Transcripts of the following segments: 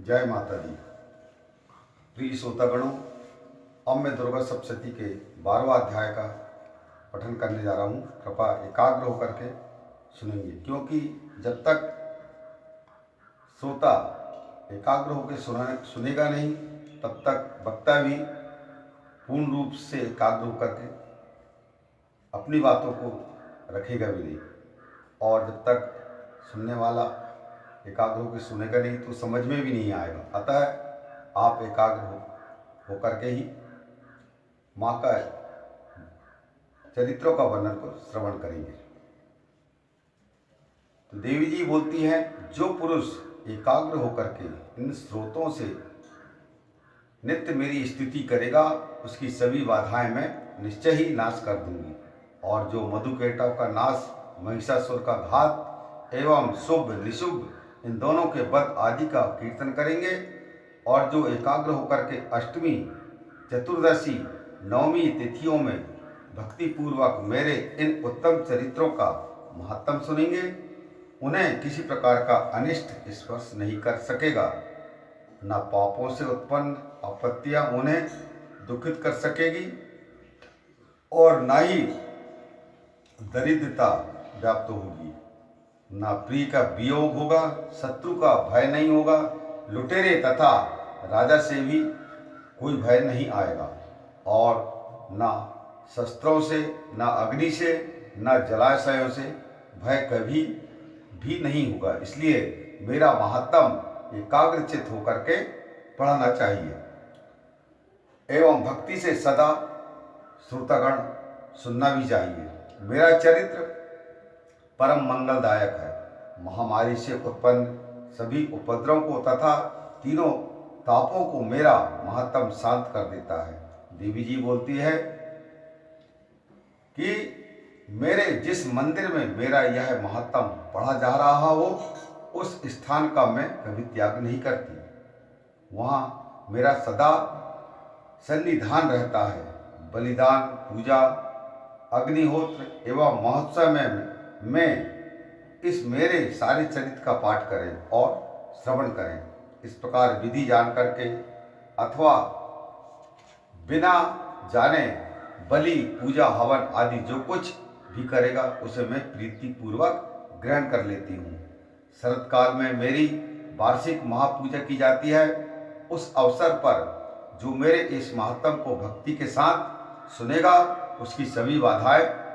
जय माता दी। प्रिय श्रोतागणों, अब मैं दुर्गा सप्तशती के 12वां अध्याय का पठन करने जा रहा हूँ। कृपया एकाग्र होकर के सुनेंगे, क्योंकि जब तक श्रोता एकाग्र होकर सुनेगा नहीं तब तक वक्ता भी पूर्ण रूप से एकाग्र होकर के अपनी बातों को रखेगा भी नहीं। और जब तक सुनने वाला एकाग्र होकर सुनेगा नहीं तो समझ में भी नहीं आएगा। अतः आप एकाग्र होकर के ही माँ का चरित्रों का वर्णन को श्रवण करेंगे। तो देवी जी बोलती हैं, जो पुरुष एकाग्र होकर के इन स्रोतों से नित्य मेरी स्तुति करेगा उसकी सभी बाधाएं मैं निश्चय ही नाश कर दूंगी। और जो मधुकेटव का नाश, महिषासुर का घात एवं शुभ निशुभ इन दोनों के वध आदि का कीर्तन करेंगे, और जो एकाग्र होकर के अष्टमी, चतुर्दशी, नवमी तिथियों में भक्ति पूर्वक मेरे इन उत्तम चरित्रों का महात्म सुनेंगे, उन्हें किसी प्रकार का अनिष्ट स्पर्श नहीं कर सकेगा। न पापों से उत्पन्न आपत्तियां उन्हें दुखित कर सकेगी और न ही दरिद्रता व्याप्त होगी। ना प्रिय का वियोग होगा, शत्रु का भय नहीं होगा, लुटेरे तथा राजा से भी कोई भय नहीं आएगा। और ना शस्त्रों से, ना अग्नि से, ना जलाशयों से भय कभी भी नहीं होगा। इसलिए मेरा महात्म एकाग्रचित होकर के पढ़ना चाहिए एवं भक्ति से सदा श्रोतागण सुनना भी चाहिए। मेरा चरित्र परम मंगलदायक है। महामारी से उत्पन्न सभी उपद्रवों को तथा तीनों तापों को मेरा महात्म शांत कर देता है। देवी जी बोलती है कि मेरे जिस मंदिर में मेरा यह महात्म पढ़ा जा रहा हो उस स्थान का मैं कभी त्याग नहीं करती। वहाँ मेरा सदा सन्निधान रहता है। बलिदान, पूजा, अग्निहोत्र एवं महोत्सव में मैं इस मेरे सारे चरित्र का पाठ करें और श्रवण करें। इस प्रकार विधि जान करके अथवा बिना जाने बलि, पूजा, हवन आदि जो कुछ भी करेगा उसे मैं प्रीति पूर्वक ग्रहण कर लेती हूँ। शरद काल में मेरी वार्षिक महापूजा की जाती है। उस अवसर पर जो मेरे इस महात्म को भक्ति के साथ सुनेगा उसकी सभी बाधाएं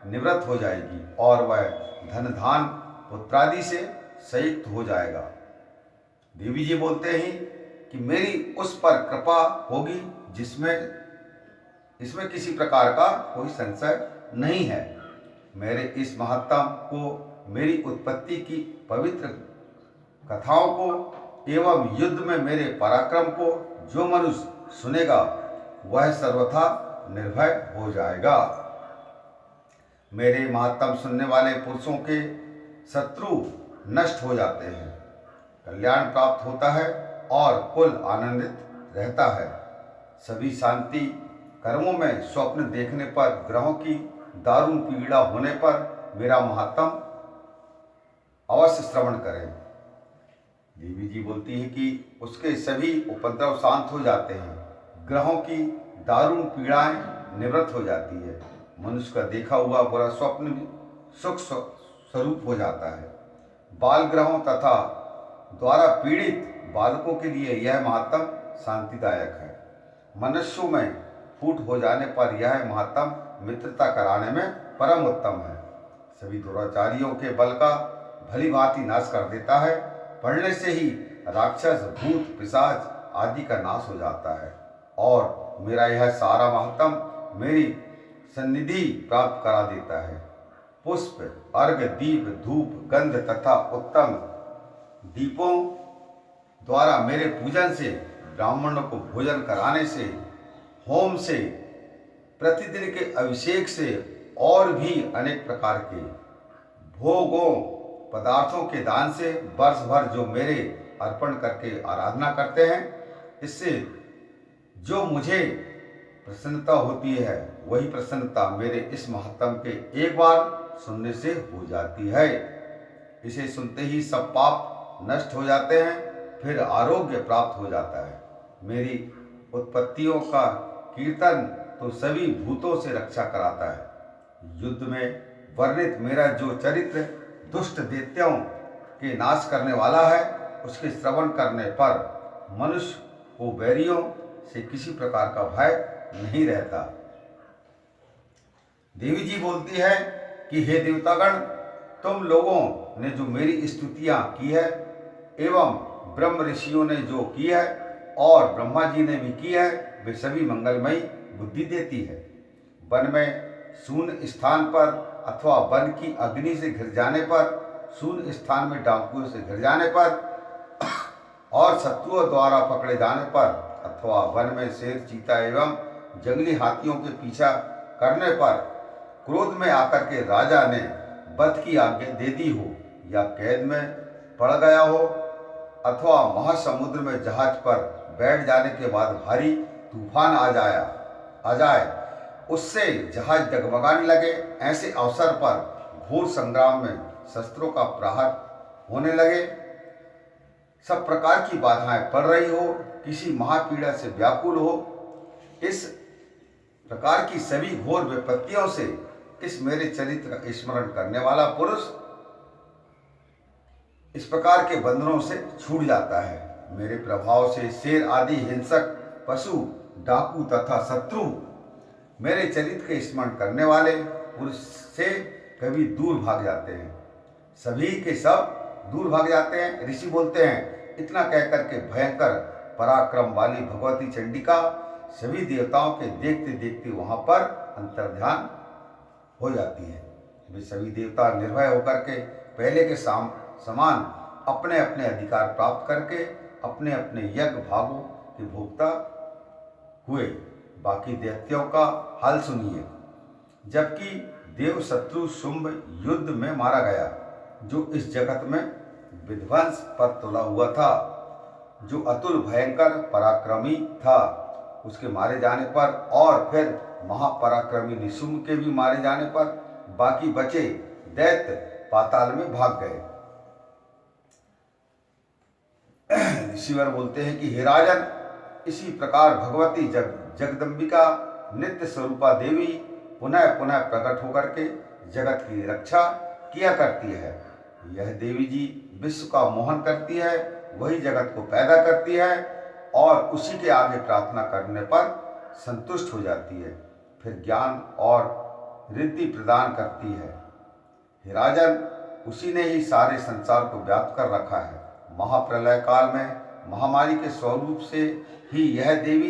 निवृत्त हो जाएगी और वह धन धान पुत्रादि से संयुक्त हो जाएगा। देवी जी बोलते हैं कि मेरी उस पर कृपा होगी इसमें किसी प्रकार का कोई संशय नहीं है। मेरे इस महात्म को, मेरी उत्पत्ति की पवित्र कथाओं को एवं युद्ध में मेरे पराक्रम को जो मनुष्य सुनेगा वह सर्वथा निर्भय हो जाएगा। मेरे महात्म सुनने वाले पुरुषों के शत्रु नष्ट हो जाते हैं, कल्याण प्राप्त होता है और कुल आनंदित रहता है। सभी शांति कर्मों में स्वप्न देखने पर, ग्रहों की दारुण पीड़ा होने पर मेरा महात्म अवश्य श्रवण करें। देवी जी बोलती है कि उसके सभी उपद्रव शांत हो जाते हैं, ग्रहों की दारुण पीड़ाएं निवृत्त हो जाती है, मनुष्य का देखा हुआ बुरा स्वप्न भी सुख स्वरूप हो जाता है। बाल ग्रहों तथा द्वारा पीड़ित बालकों के लिए यह महात्म शांतिदायक है। मनुष्यों में फूट हो जाने पर यह महात्म मित्रता कराने में परम उत्तम है। सभी दुराचारियों के बल का भली भांति नाश कर देता है। पढ़ने से ही राक्षस, भूत, पिशाच आदि का नाश हो जाता है और मेरा यह सारा महात्म मेरी सन्निधि प्राप्त करा देता है। पुष्प, अर्घ, दीप, धूप, गंध तथा उत्तम दीपों द्वारा मेरे पूजन से, ब्राह्मणों को भोजन कराने से, होम से, प्रतिदिन के अभिषेक से और भी अनेक प्रकार के भोगों पदार्थों के दान से वर्ष भर जो मेरे अर्पण करके आराधना करते हैं, इससे जो मुझे प्रसन्नता होती है वही प्रसन्नता मेरे इस महात्म के एक बार सुनने से हो जाती है। इसे सुनते ही सब पाप नष्ट हो जाते हैं, फिर आरोग्य प्राप्त हो जाता है। मेरी उत्पत्तियों का कीर्तन तो सभी भूतों से रक्षा कराता है। युद्ध में वर्णित मेरा जो चरित्र दुष्ट दैत्यों के नाश करने वाला है, उसके श्रवण करने पर मनुष्य को बैरियों से किसी प्रकार का भय नहीं रहता। देवी जी बोलती है कि हे देवतागण, तुम लोगों ने जो मेरी स्तुतियां की है एवं ब्रह्म ऋषियों ने जो की है और ब्रह्मा जी ने भी की है, वे सभी मंगलमयी बुद्धि देती है। वन में शून्य स्थान पर अथवा वन की अग्नि से घिर जाने पर, शून्य स्थान में डाकुओं से घिर जाने पर और शत्रुओं द्वारा पकड़े जाने पर अथवा वन में शेर, चीता एवं जंगली हाथियों के पीछा करने पर क्रोध में आकर के राजा ने वध की आज्ञा दे दी हो या कैद में पड़ गया हो अथवा महासमुद्र में जहाज पर बैठ जाने के बाद भारी तूफान आ जाए, उससे जहाज डगमगाने लगे, ऐसे अवसर पर घोर संग्राम में शस्त्रों का प्रहार होने लगे, सब प्रकार की बाधाएं पड़ रही हो, किसी महापीड़ा से व्याकुल हो, इस प्रकार की सभी घोर विपत्तियों से इस मेरे चरित्र का स्मरण करने वाला पुरुष इस प्रकार के बंधनों से छूट जाता है। मेरे प्रभाव से शेर आदि हिंसक पशु, डाकू तथा शत्रु मेरे चरित्र के स्मरण करने वाले पुरुष से कभी दूर भाग जाते हैं, सभी के सब दूर भाग जाते हैं। ऋषि बोलते हैं, इतना कहकर के भयंकर पराक्रम वाली भगवती चंडिका सभी देवताओं के देखते देखते वहां पर अंतर्ध्यान हो जाती है। वे सभी देवता निर्भय होकर के पहले के समान अपने अपने अधिकार प्राप्त करके अपने अपने यज्ञ भागों के भोक्ता हुए। बाकी दैत्यों का हाल सुनिए। जबकि देव शत्रु शुंभ युद्ध में मारा गया, जो इस जगत में विध्वंस पर तुला हुआ था, जो अतुल भयंकर पराक्रमी था, उसके मारे जाने पर और फिर महापराक्रमी निशुंभ के भी मारे जाने पर बाकी बचे दैत्य पाताल में भाग गए। ऋषिवर बोलते हैं कि हे राजन, इसी प्रकार भगवती जगदम्बिका नित्य स्वरूपा देवी पुनः पुनः प्रकट होकर के जगत की रक्षा किया करती है। यह देवी जी विश्व का मोहन करती है, वही जगत को पैदा करती है और उसी के आगे प्रार्थना करने पर संतुष्ट हो जाती है, फिर ज्ञान और रिद्धि प्रदान करती है। हे राजन, उसी ने ही सारे संसार को व्याप्त कर रखा है। महाप्रलय काल में महामारी के स्वरूप से ही यह देवी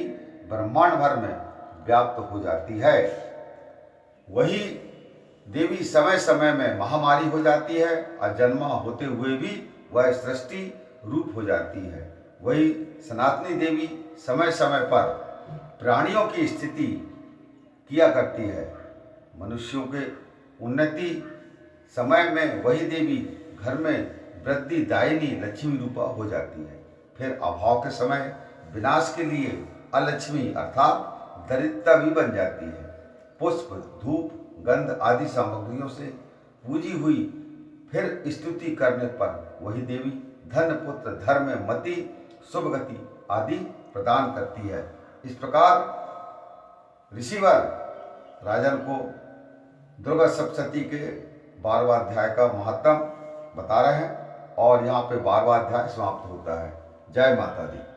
ब्रह्मांड भर में व्याप्त हो जाती है। वही देवी समय समय में महामारी हो जाती है और जन्मा होते हुए भी वह सृष्टि रूप हो जाती है। वही सनातनी देवी समय समय पर प्राणियों की स्थिति किया करती है। मनुष्यों के उन्नति समय में वही देवी घर में वृद्धि दायिनी लक्ष्मी रूपा हो जाती है। फिर अभाव के समय विनाश के लिए अलक्ष्मी अर्थात दरिद्रता भी बन जाती है। पुष्प, धूप, गंध आदि सामग्रियों से पूजी हुई फिर स्तुति करने पर वही देवी धन, पुत्र, धर्म, मति, शुभ गति आदि प्रदान करती है। इस प्रकार ऋषिवर राजन को दुर्गा सप्तशती के 12वां अध्याय का महत्व बता रहे हैं और यहाँ पे 12वां अध्याय समाप्त होता है। जय माता दी।